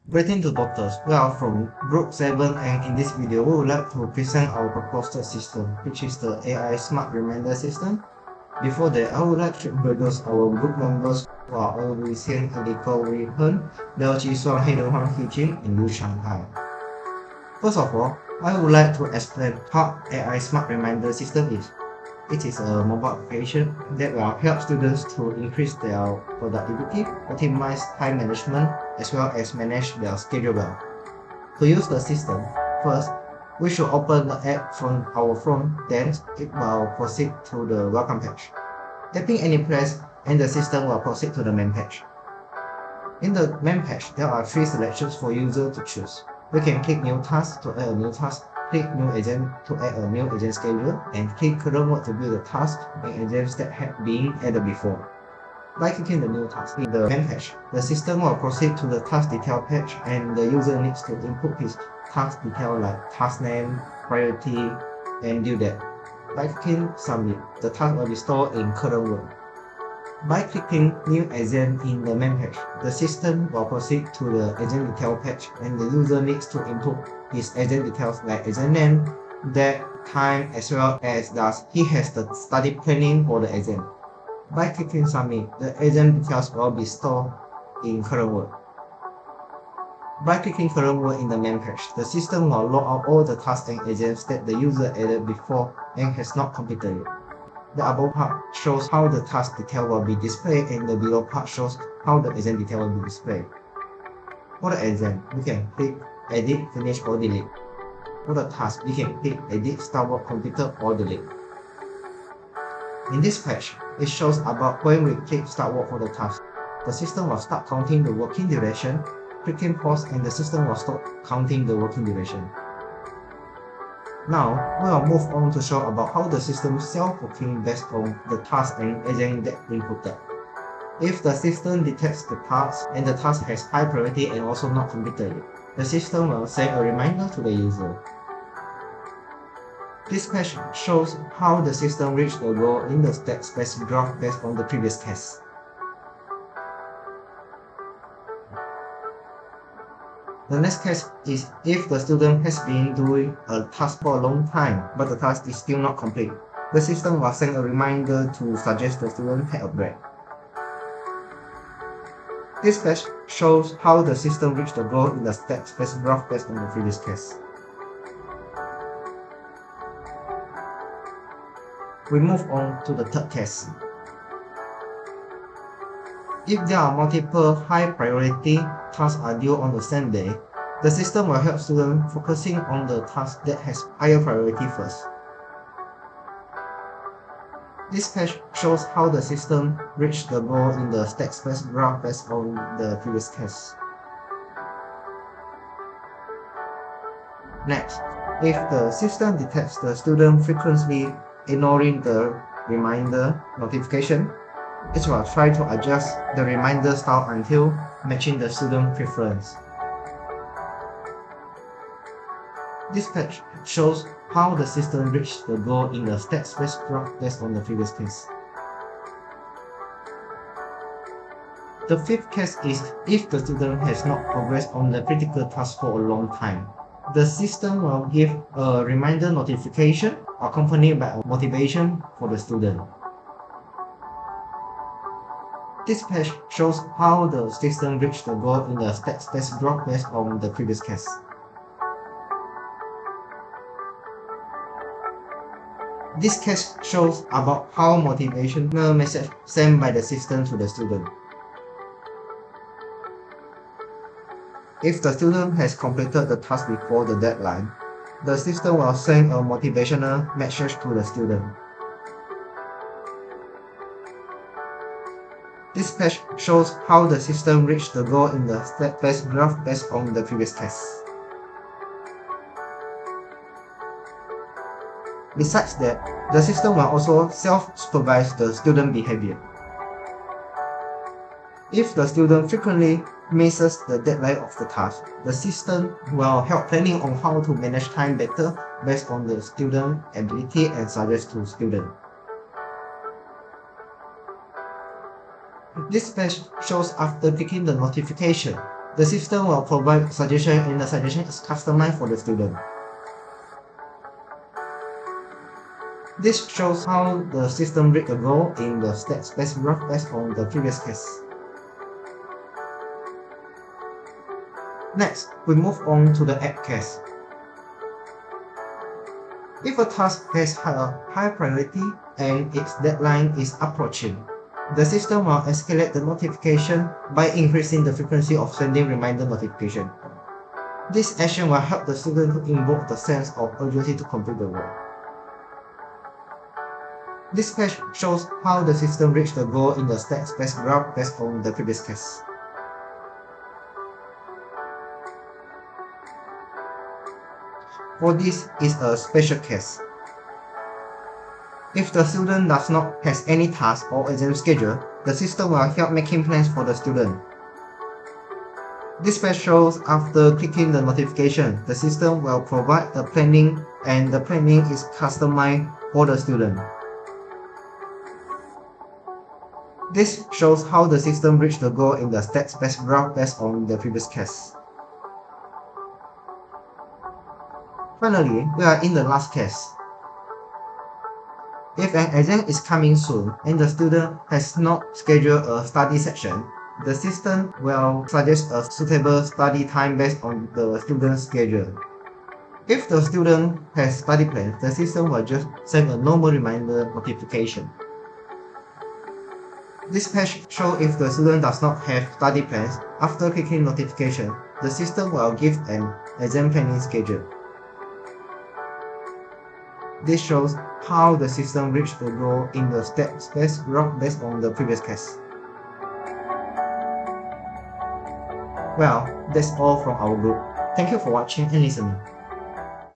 Greeting to doctors, we are from Group 7 and in this video we would like to present our proposed system, which is the AI Smart Reminder System. Before that, I would like to introduce our group members who are Ooi Wei Sian, Eddy Koh Wei Hen, Liow, Chee, Suan, Hayden, Huan, Jiun, and Liew Shan Kai. First of all, I would like to explain what AI Smart Reminder System is. It is a mobile application that will help students to increase their productivity, optimize time management, as well as manage their schedule well. To use the system, first, we should open the app from our phone, then it will proceed to the welcome page. Tapping any place and the system will proceed to the main page. In the main page, there are 3 selections for user to choose. We can click New Task to add a new task, click New Agent to add a new agent schedule, and click Current Work to view the tasks and agents that have been added before. By clicking the new task in the main page, the system will proceed to the task detail page and the user needs to input his task detail like task name, priority, and due date. By clicking Submit, the task will be stored in Current Work. By clicking New Agent in the main page, the system will proceed to the agent detail page and the user needs to input his agent details like agent name, date, time, as well as does he has the study planning for the agent. By clicking Submit, the agent details will be stored in Current Work. By clicking Current Work in the main page, the system will log out all the tasks and agents that the user added before and has not completed yet. The above part shows how the task detail will be displayed and the below part shows how the agent detail will be displayed. For the agent, we can click Edit, Finish or Delete. For the task, we can click Edit, Start Work Completed or Delete. In this page, it shows about when we click Start Work for the task. The system will start counting the working duration, clicking pause and the system will stop counting the working duration. Now, we will move on to show about how the system self-working based on the task and agent that inputted. If the system detects the task and the task has high priority and also not completed, the system will send a reminder to the user. This page shows how the system reached the goal in the text-based graph based on the previous case. The next case is if the student has been doing a task for a long time, but the task is still not complete. The system will send a reminder to suggest the student take a break. This page shows how the system reached the goal in the text-based graph based on the previous case. We move on to the third case. If there are multiple high-priority tasks are due on the same day, the system will help students focusing on the task that has higher priority first. This page shows how the system reached the goal in the text-based graph based on the previous case. Next, if the system detects the student frequently ignoring the reminder notification, it will try to adjust the reminder style until matching the student preference. This page shows how the system reached the goal in the text-based graph based on the previous case. The fifth case is if the student has not progressed on the critical task for a long time. The system will give a reminder notification accompanied by a motivation for the student. This page shows how the system reached the goal in the text-based graph based on the previous case. This case shows about how motivational message sent by the system to the student. If the student has completed the task before the deadline, the system will send a motivational message to the student. This page shows how the system reached the goal in the text-based graph based on the previous case. Besides that, the system will also self-supervise the student behavior. If the student frequently misses the deadline of the task, the system will help planning on how to manage time better based on the student ability and suggest to student. This page shows after clicking the notification, The system will provide suggestion and the suggestion is customized for the student. This shows how the system reached the goal in the state space graph based on the previous case. Next, we move on to the app case. If a task has a high priority and its deadline is approaching, the system will escalate the notification by increasing the frequency of sending reminder notification. This action will help the student to invoke the sense of urgency to complete the work. This page shows how the system reached the goal in the state space graph based on the previous case. For this is a special case. If the student does not have any task or exam schedule, the system will help making plans for the student. This page shows after clicking the notification, the system will provide the planning and the planning is customized for the student. This shows how the system reached the goal in the state space graph based on the previous case. Finally, we are in the last case. If an exam is coming soon and the student has not scheduled a study session, the system will suggest a suitable study time based on the student's schedule. If the student has study plans, the system will just send a normal reminder notification. This page shows if the student does not have study plans, after clicking notification, the system will give an exam planning schedule. This shows how the system reached the goal in the state space graph based on the previous case. Well, that's all from our group. Thank you for watching and listening.